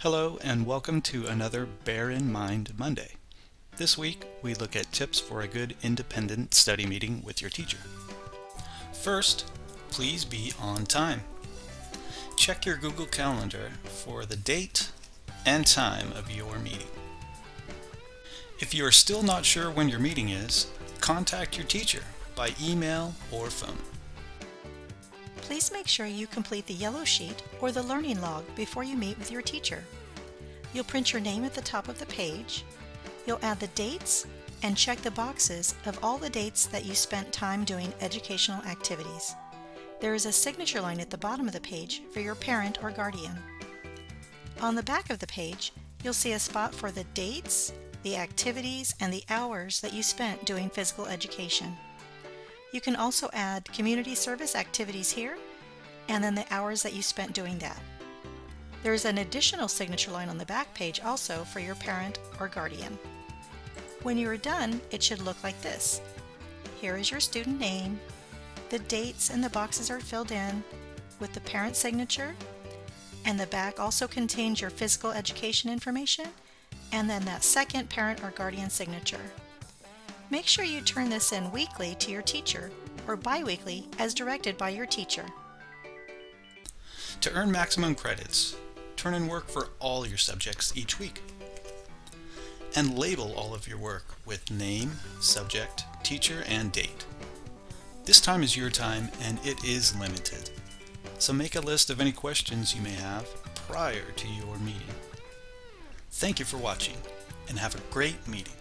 Hello and welcome to another Bear in Mind Monday. This week we look at tips for a good independent study meeting with your teacher. First, please be on time. Check your Google Calendar for the date and time of your meeting. If you are still not sure when your meeting is, contact your teacher by email or phone. Please make sure you complete the yellow sheet or the learning log before you meet with your teacher. You'll print your name at the top of the page. You'll add the dates and check the boxes of all the dates that you spent time doing educational activities. There is a signature line at the bottom of the page for your parent or guardian. On the back of the page, you'll see a spot for the dates, the activities, and the hours that you spent doing physical education. You can also add community service activities here, and then the hours that you spent doing that. There is an additional signature line on the back page also for your parent or guardian. When you are done, it should look like this. Here is your student name. The dates and the boxes are filled in with the parent signature, and the back also contains your physical education information, and then that second parent or guardian signature. Make sure you turn this in weekly to your teacher or bi-weekly as directed by your teacher. To earn maximum credits, turn in work for all your subjects each week. And label all of your work with name, subject, teacher, and date. This time is your time and it is limited. So make a list of any questions you may have prior to your meeting. Thank you for watching and have a great meeting.